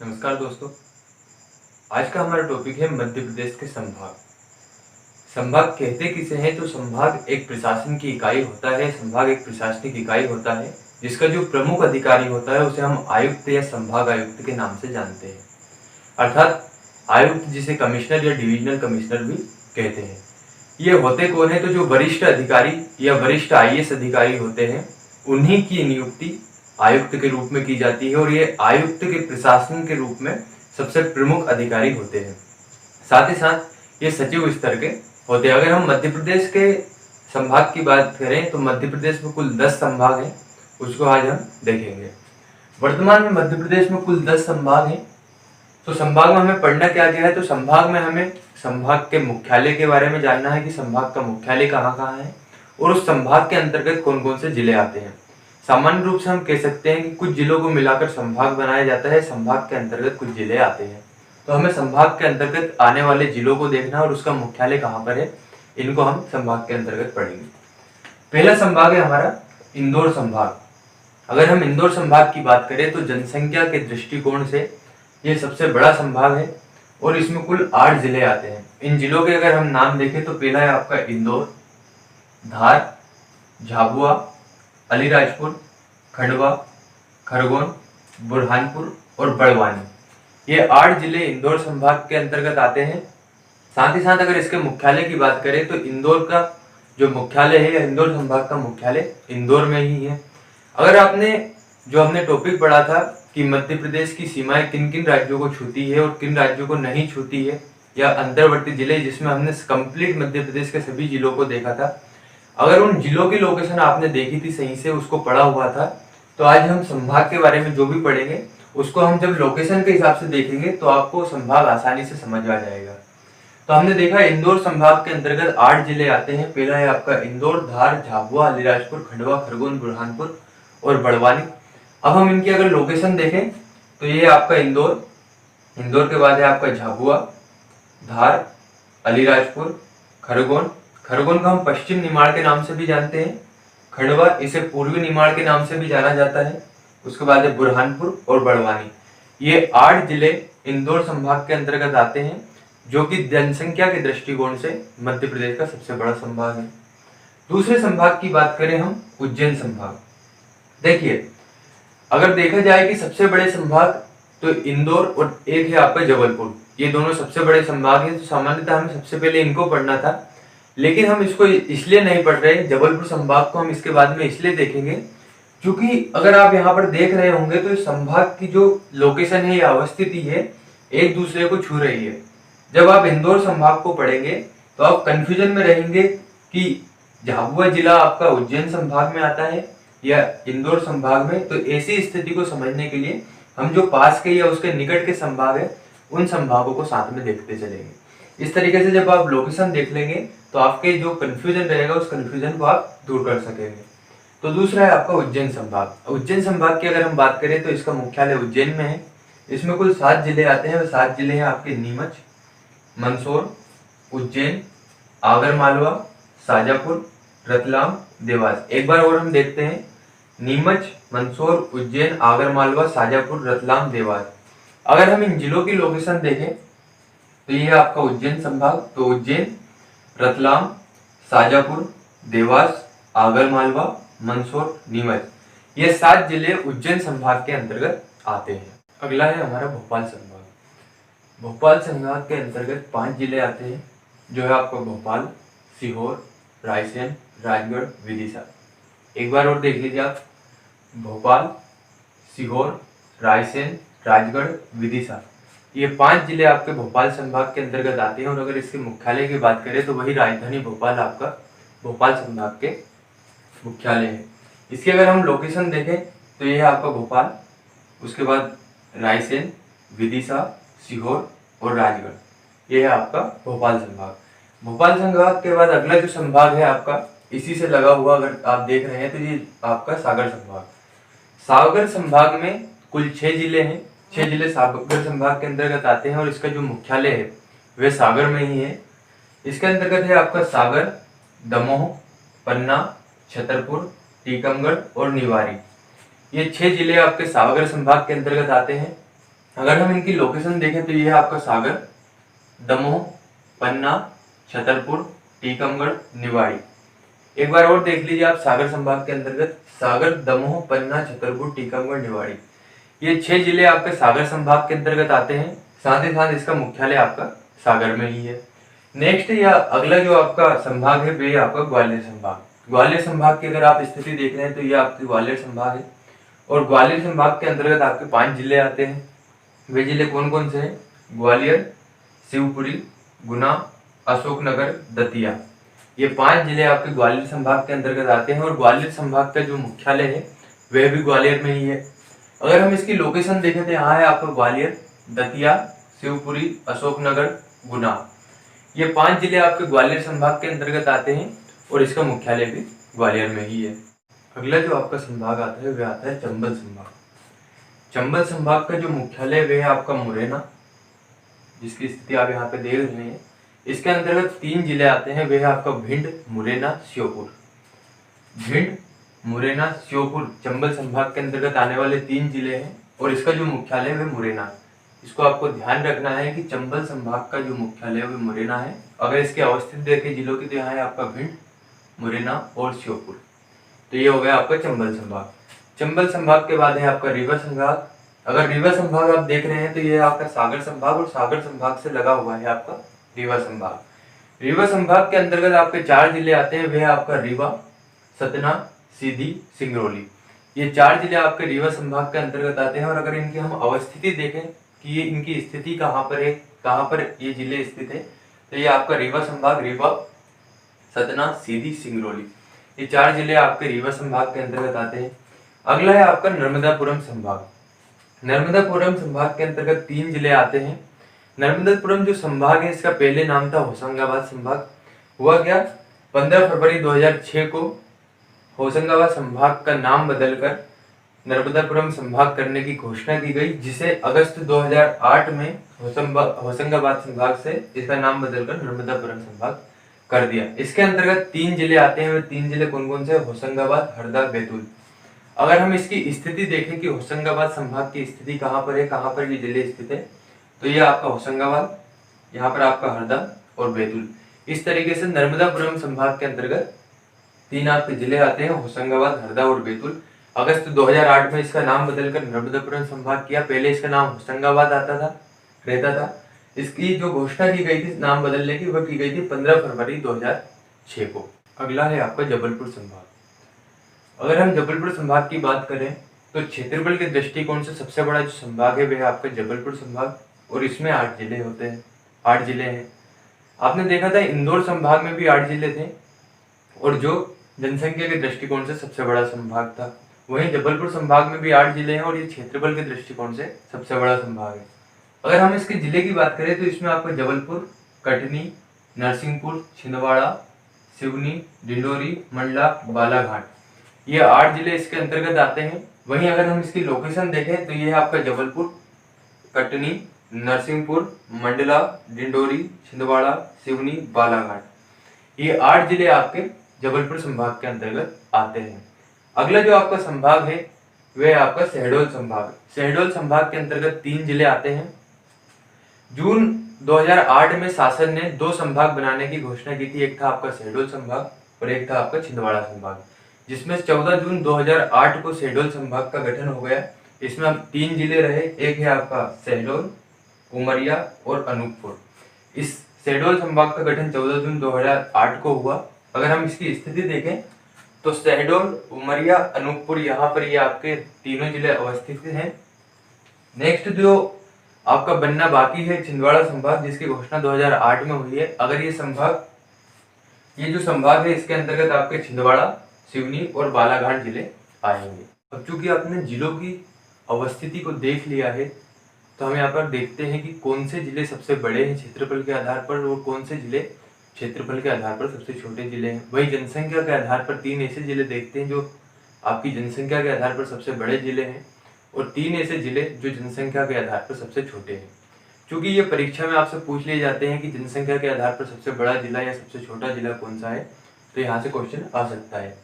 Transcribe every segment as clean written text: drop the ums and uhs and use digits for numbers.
नमस्कार दोस्तों। आज का हमारा टॉपिक है मध्य प्रदेश के संभाग। संभाग कहते किसे हैं? तो संभाग एक प्रशासन की इकाई होता है। संभाग एक प्रशासनिक इकाई होता है जिसका जो प्रमुख अधिकारी होता है उसे हम आयुक्त या संभाग आयुक्त के नाम से जानते हैं। अर्थात आयुक्त जिसे कमिश्नर या डिविजनल कमिश्नर भी कहते हैं। ये होते कौन है? तो जो वरिष्ठ अधिकारी या वरिष्ठ आईएएस अधिकारी होते हैं उन्हीं की नियुक्ति आयुक्त के रूप में की जाती है और ये आयुक्त के प्रशासन के रूप में सबसे प्रमुख अधिकारी होते हैं। साथ ही साथ ये सचिव स्तर के होते हैं। अगर हम मध्य प्रदेश के संभाग की बात करें तो मध्य प्रदेश में कुल 10 संभाग हैं, उसको आज हम देखेंगे। वर्तमान में मध्य प्रदेश में कुल 10 संभाग हैं। तो संभाग में हमें पढ़ना क्या क्या है? तो संभाग में हमें संभाग के मुख्यालय के बारे में जानना है कि संभाग का मुख्यालय कहाँ कहाँ है और उस संभाग के अंतर्गत कौन कौन से जिले आते हैं। सामान्य रूप से हम कह सकते हैं कि कुछ जिलों को मिलाकर संभाग बनाया जाता है। संभाग के अंतर्गत कुछ जिले आते हैं, तो हमें संभाग के अंतर्गत आने वाले जिलों को देखना और उसका मुख्यालय कहाँ पर है, इनको हम संभाग के अंतर्गत पढ़ेंगे। पहला संभाग है हमारा इंदौर संभाग। अगर हम इंदौर संभाग की बात करें तो जनसंख्या के दृष्टिकोण से ये सबसे बड़ा संभाग है और इसमें कुल 8 जिले आते हैं। इन जिलों के अगर हम नाम देखें तो पहला है आपका इंदौर, धार, झाबुआ, अलीराजपुर, खंडवा, खरगोन, बुरहानपुर और बड़वानी। ये 8 जिले इंदौर संभाग के अंतर्गत आते हैं। साथ ही साथ अगर इसके मुख्यालय की बात करें तो इंदौर का जो मुख्यालय है, इंदौर संभाग का मुख्यालय इंदौर में ही है। अगर हमने टॉपिक पढ़ा था कि मध्य प्रदेश की सीमाएं किन किन राज्यों को छूती है और किन राज्यों को नहीं छूती है, या अंतर्वर्ती जिले, जिसमें हमने कंप्लीट मध्य प्रदेश के सभी जिलों को देखा था। अगर उन जिलों की लोकेशन आपने देखी थी, सही से उसको पढ़ा हुआ था, तो आज हम संभाग के बारे में जो भी पढ़ेंगे उसको हम जब लोकेशन के हिसाब से देखेंगे तो आपको संभाग आसानी से समझ आ जाएगा। तो हमने देखा इंदौर संभाग के अंतर्गत 8 जिले आते हैं। पहला है आपका इंदौर, धार, झाबुआ, अलीराजपुर, खंडवा, खरगोन, बुरहानपुर और बड़वानी। अब हम इनकी अगर लोकेशन देखें तो ये आपका इंदौर, इंदौर के बाद है आपका झाबुआ, धार, अलीराजपुर, खरगोन। खरगोन को हम पश्चिम निमाड़ के नाम से भी जानते हैं। खंडवा इसे पूर्वी निमाड़ के नाम से भी जाना जाता है। उसके बाद है बुरहानपुर और बड़वानी। ये 8 जिले इंदौर संभाग के अंतर्गत आते हैं, जो कि जनसंख्या के दृष्टिकोण से मध्य प्रदेश का सबसे बड़ा संभाग है। दूसरे संभाग की बात करें हम, उज्जैन संभाग। देखिए, अगर देखा जाए कि सबसे बड़े संभाग तो इंदौर और एक है आपका जबलपुर, ये दोनों सबसे बड़े संभाग हैं। तो सामान्यतः हमें सबसे पहले इनको पढ़ना था, लेकिन हम इसको इसलिए नहीं पढ़ रहे। जबलपुर संभाग को हम इसके बाद में इसलिए देखेंगे क्योंकि अगर आप यहाँ पर देख रहे होंगे तो इस संभाग की जो लोकेशन है या अवस्थिति है एक दूसरे को छू रही है। जब आप इंदौर संभाग को पढ़ेंगे तो आप कंफ्यूजन में रहेंगे कि झाबुआ जिला आपका उज्जैन संभाग में आता है या इंदौर संभाग में। तो ऐसी स्थिति को समझने के लिए हम जो पास के या उसके निकट के संभाग है उन संभागों को साथ में देखते चलेंगे। इस तरीके से जब आप लोकेशन देख लेंगे तो आपके जो कंफ्यूजन रहेगा उस कंफ्यूजन को आप दूर कर सकेंगे। तो दूसरा है आपका उज्जैन संभाग। उज्जैन संभाग की अगर हम बात करें तो इसका मुख्यालय उज्जैन में है। इसमें कुल 7 जिले आते हैं। 7 जिले हैं आपके नीमच, मंदसौर, उज्जैन, आगरमालवा, शाजापुर, रतलाम, देवास। एक बार और हम देखते हैं, नीमच, मंदसौर, उज्जैन, आगरमालवा, शाजापुर, रतलाम, देवास। अगर हम इन जिलों की लोकेशन देखें तो ये आपका उज्जैन संभाग। तो उज्जैन, रतलाम, शाजापुर, देवास, आगरमालवा, मंदसौर, नीमच, ये 7 जिले उज्जैन संभाग के अंतर्गत आते हैं। अगला है हमारा भोपाल संभाग। भोपाल संभाग के अंतर्गत 5 जिले आते हैं, जो है आपका भोपाल, सीहोर, रायसेन, राजगढ़, विदिशा। एक बार और देख लीजिए आप, भोपाल, सीहोर, रायसेन, राजगढ़, विदिशा, ये 5 जिले आपके भोपाल संभाग के अंतर्गत आते हैं। और अगर इसके मुख्यालय की बात करें तो वही राजधानी भोपाल आपका भोपाल संभाग के मुख्यालय है। इसकी अगर हम लोकेशन देखें तो ये है आपका भोपाल, उसके बाद रायसेन, विदिशा, सीहोर और राजगढ़, ये है आपका भोपाल संभाग। भोपाल संभाग के बाद अगला जो संभाग है आपका इसी से लगा हुआ, अगर आप देख रहे हैं तो ये आपका सागर संभाग। सागर संभाग में कुल 6 जिले हैं। 6 जिले सागर संभाग के अंतर्गत आते हैं और इसका जो मुख्यालय है वह सागर में ही है। इसके अंतर्गत है आपका सागर, दमोह, पन्ना, छतरपुर, टीकमगढ़ और निवाड़ी। ये 6 जिले आपके सागर संभाग के अंतर्गत आते हैं। अगर हम इनकी लोकेशन देखें तो ये है आपका सागर, दमोह, पन्ना, छतरपुर, टीकमगढ़, निवाड़ी। एक बार और देख लीजिए आप सागर संभाग के अंतर्गत सागर, दमोह, पन्ना, छतरपुर, टीकमगढ़, निवाड़ी, ये 6 जिले आपके सागर संभाग के अंतर्गत आते हैं। साथ ही साथ इसका मुख्यालय आपका सागर में ही है। नेक्स्ट या अगला जो आपका संभाग है वे आपका ग्वालियर संभाग। ग्वालियर संभाग की अगर आप स्थिति देख रहे हैं तो ये आपकी ग्वालियर संभाग है और ग्वालियर संभाग के अंतर्गत आपके 5 जिले आते हैं। वे जिले कौन कौन से हैं? ग्वालियर, शिवपुरी, गुना, अशोकनगर, दतिया, ये 5 जिले आपके ग्वालियर संभाग के अंतर्गत आते हैं और ग्वालियर संभाग का जो मुख्यालय है वह भी ग्वालियर में ही है। अगर हम इसकी लोकेशन देखें तो यहाँ है आपका ग्वालियर, दतिया, शिवपुरी, अशोकनगर, गुना, ये 5 जिले आपके ग्वालियर संभाग के अंतर्गत आते हैं और इसका मुख्यालय भी ग्वालियर में ही है। अगला जो आपका संभाग आता है वह आता है चंबल संभाग। चंबल संभाग का जो मुख्यालय वह है आपका मुरैना, जिसकी स्थिति आप यहाँ पे देख रहे हैं। इसके अंतर्गत 3 जिले आते हैं, वे है आपका भिंड, मुरैना, श्योपुर। भिंड, मुरैना, श्योपुर चंबल संभाग के अंतर्गत आने वाले 3 जिले हैं और इसका जो मुख्यालय है मुरैना। इसको आपको ध्यान रखना है कि चंबल संभाग का जो मुख्यालय है वो मुरैना है। अगर इसके अवस्थित देखें जिलों की तो यहाँ है आपका भिंड, मुरैना और श्योपुर। तो ये हो गया आपका चंबल संभाग। चंबल संभाग के बाद है आपका रीवा संभाग। अगर रीवा संभाग आप देख रहे हैं तो ये आपका सागर संभाग और सागर संभाग से लगा हुआ है आपका रीवा संभाग। रीवा संभाग के अंतर्गत आपके 4 जिले आते हैं, वे है आपका रीवा, सतना, सीधी, सिंगरौली। ये 4 जिले आपके रीवा संभाग के अंतर्गत आते हैं और अगर इनकी हम अवस्थिति देखें कि ये इनकी स्थिति कहाँ पर है, कहाँ पर ये जिले स्थित है, तो ये आपका रीवा संभाग, रीवा, सतना, सीधी, सिंगरौली, ये 4 जिले आपके रीवा संभाग के अंतर्गत आते हैं। अगला है आपका नर्मदापुरम संभाग। नर्मदापुरम संभाग के अंतर्गत 3 जिले आते हैं। नर्मदापुरम जो संभाग है इसका पहले नाम था होशंगाबाद संभाग। हुआ क्या, 15 फरवरी 2006 को होशंगाबाद संभाग का नाम बदलकर नर्मदापुरम संभाग करने की घोषणा की गई, जिसे अगस्त 2008 में होशंगाबाद संभाग से इसका नाम बदलकर नर्मदापुरम संभाग कर दिया। इसके अंतर्गत 3 जिले आते हैं, वे 3 जिले कौन कौन से? होशंगाबाद, हरदा, बैतूल। अगर हम इसकी स्थिति देखें कि होशंगाबाद संभाग की स्थिति कहाँ पर है, कहाँ पर ये जिले स्थित है, तो ये आपका होशंगाबाद, यहाँ पर आपका हरदा और बैतूल। इस तरीके से नर्मदापुरम संभाग के अंतर्गत 3 आपके जिले आते हैं, होशंगाबाद, हरदा और बैतूल। अगस्त 2008 में इसका नाम बदलकर नर्मदापुरम संभाग किया। पहले इसका नाम होशंगाबाद रहता था। इसकी जो घोषणा की गई थी नाम बदलने की, वह की गई थी 15 फरवरी 2006 को। अगला है आपका जबलपुर संभाग। अगर हम जबलपुर संभाग की बात करें तो क्षेत्रफल के दृष्टिकोण से सबसे बड़ा जो संभाग है वह आपका जबलपुर संभाग और इसमें 8 जिले होते हैं, 8 जिले हैं। आपने देखा था इंदौर संभाग में भी 8 जिले थे और जो जनसंख्या के दृष्टिकोण से सबसे बड़ा संभाग था। वहीं जबलपुर संभाग में भी 8 जिले हैं और ये क्षेत्रफल के दृष्टिकोण से सबसे बड़ा संभाग है। अगर हम इसके जिले की बात करें तो इसमें आपका जबलपुर, कटनी, नरसिंहपुर, छिंदवाड़ा, सिवनी, डिंडोरी, मंडला, बालाघाट, ये 8 जिले इसके अंतर्गत आते हैं। वहीं अगर हम इसकी लोकेशन देखें तो ये है आपका जबलपुर, कटनी, नरसिंहपुर, मंडला, डिंडोरी, छिंदवाड़ा, सिवनी, बालाघाट, ये 8 जिले आपके जबलपुर संभाग के अंतर्गत आते हैं। अगला जो आपका संभाग है वह आपका शहडोल संभाग। शहडोल संभाग के अंतर्गत 3 जिले आते हैं। जून 2008 में शासन ने 2 संभाग बनाने की घोषणा की थी, एक था आपका शहडोल संभाग और एक था आपका छिंदवाड़ा संभाग, जिसमें 14 जून 2008 को शहडोल संभाग का गठन हो गया। इसमें अब 3 जिले रहे, एक है आपका शहडोल, उमरिया और अनूपपुर। इस शहडोल संभाग का गठन 14 जून 2008 को हुआ। अगर हम इसकी स्थिति देखें तो शहडोल, उमरिया, अनूपपुर, यहाँ पर ये आपके तीनों जिले अवस्थित हैं। नेक्स्ट जो आपका बनना बाकी है छिंदवाड़ा संभाग, जिसकी घोषणा 2008 में हुई है। अगर ये जो संभाग है इसके अंतर्गत आपके छिंदवाड़ा, सिवनी और बालाघाट जिले आएंगे। अब चूंकि आपने जिलों की अवस्थिति को देख लिया है तो हम यहाँ पर देखते हैं कि कौन से जिले सबसे बड़े हैं क्षेत्रफल के आधार पर और कौन से जिले क्षेत्रफल के आधार पर सबसे छोटे जिले हैं। वही जनसंख्या के आधार पर 3 ऐसे जिले देखते हैं जो आपकी जनसंख्या के आधार पर सबसे बड़े जिले हैं और 3 ऐसे जिले जो जनसंख्या के आधार पर सबसे छोटे हैं। क्योंकि ये परीक्षा में आपसे पूछ लिए जाते हैं कि जनसंख्या के आधार पर सबसे बड़ा जिला या सबसे छोटा जिला कौन सा है, तो यहाँ से क्वेश्चन आ सकता है।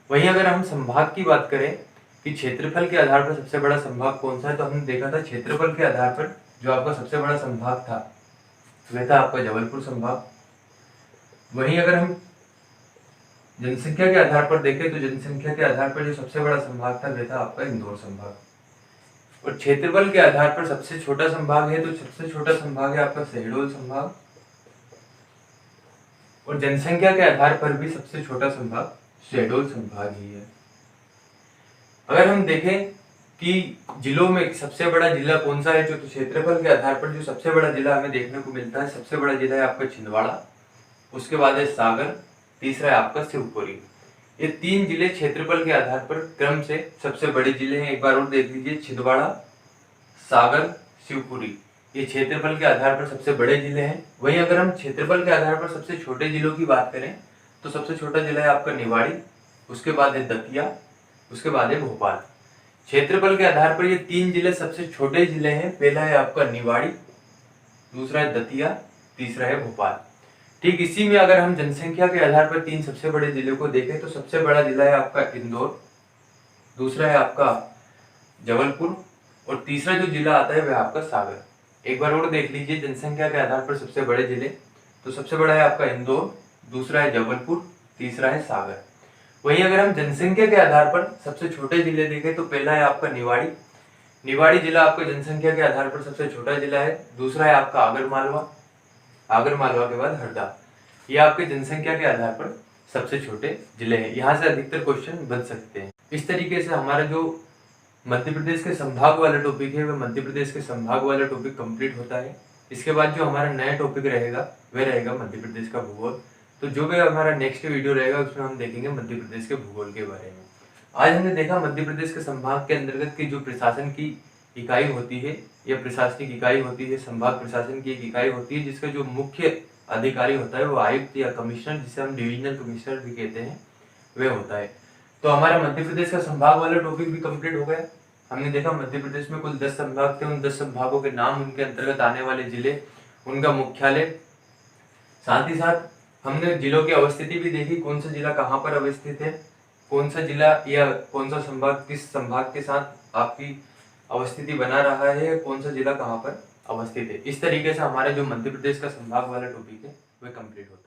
वहीं अगर हम संभाग की बात करें कि क्षेत्रफल के आधार पर सबसे बड़ा संभाग कौन सा है, तो हमने देखा था क्षेत्रफल के आधार पर जो आपका सबसे बड़ा संभाग था वह था आपका जबलपुर संभाग। वहीं अगर हम जनसंख्या के आधार पर देखें तो जनसंख्या के आधार पर जो सबसे बड़ा संभाग था वह था आपका इंदौर संभाग। और क्षेत्रफल के आधार पर सबसे छोटा संभाग है तो सबसे छोटा संभाग है आपका शहडोल संभाग। और जनसंख्या के आधार पर भी सबसे छोटा संभाग शहडोल संभाग ही है। अगर हम देखें कि जिलों में सबसे बड़ा जिला कौन सा है, जो तो क्षेत्रफल के आधार पर जो सबसे बड़ा जिला हमें देखने को मिलता है, सबसे बड़ा जिला है आपका छिंदवाड़ा, उसके बाद है सागर, तीसरा है आपका शिवपुरी। ये 3 जिले क्षेत्रफल के आधार पर क्रम से सबसे बड़े जिले हैं। एक बार और देख लीजिए, छिंदवाड़ा, सागर, शिवपुरी, ये क्षेत्रफल के आधार पर सबसे बड़े जिले हैं। वहीं अगर हम क्षेत्रफल के आधार पर सबसे छोटे जिलों की बात करें तो सबसे छोटा जिला है आपका निवाड़ी, उसके बाद है दतिया, उसके बाद है भोपाल। क्षेत्रफल के आधार पर ये 3 जिले सबसे छोटे जिले हैं। पहला है आपका निवाड़ी, दूसरा है दतिया, तीसरा है भोपाल। ठीक इसी में अगर हम जनसंख्या के आधार पर 3 सबसे बड़े जिले को देखें तो सबसे बड़ा जिला है आपका इंदौर, दूसरा है आपका जबलपुर और तीसरा जो जिला आता है वह आपका सागर। एक बार और देख लीजिए, जनसंख्या के आधार पर सबसे बड़े जिले, तो सबसे बड़ा है आपका इंदौर, दूसरा है जबलपुर, तीसरा है सागर। वहीं अगर हम जनसंख्या के आधार पर सबसे छोटे जिले देखें तो पहला है आपका निवाड़ी, निवाड़ी जिला आपका जनसंख्या के आधार पर सबसे छोटा जिला है। दूसरा है आपका आगरमालवा, आगरमालवा के बाद हरदा। ये आपके जनसंख्या के आधार पर सबसे छोटे जिले हैं। यहाँ से अधिकतर क्वेश्चन बन सकते हैं। इस तरीके से हमारा जो मध्य प्रदेश के संभाग वाला टॉपिक है वह मध्य प्रदेश के संभाग वाला टॉपिक कंप्लीट होता है। इसके बाद जो हमारा नया टॉपिक रहेगा वह रहेगा मध्य प्रदेश का भूगोल। तो जो भी हमारा नेक्स्ट वीडियो रहेगा उसमें हम देखेंगे मध्य प्रदेश के भूगोल के बारे में। आज हमने देखा मध्य प्रदेश के संभाग के अंतर्गत की जो प्रशासन की इकाई होती है या प्रशासनिक इकाई होती है, संभाग प्रशासन की एक इकाई होती है जिसका जो मुख्य अधिकारी होता है वो आयुक्त या कमिश्नर, जिसे हम डिविजनल कमिश्नर भी कहते हैं, वह होता है। तो हमारा मध्य प्रदेश का संभाग वाला टॉपिक भी कंप्लीट हो गया। हमने देखा मध्य प्रदेश में कुल 10 संभाग थे, उन 10 संभागों के नाम, उनके अंतर्गत आने वाले जिले, उनका मुख्यालय, साथ ही साथ हमने जिलों की अवस्थिति भी देखी, कौन सा जिला कहाँ पर अवस्थित है, कौन सा जिला या कौन सा संभाग किस संभाग के साथ आपकी अवस्थिति बना रहा है, कौन सा जिला कहाँ पर अवस्थित है। इस तरीके से हमारे जो मध्य प्रदेश का संभाग वाला टॉपिक है वह कंप्लीट होता है।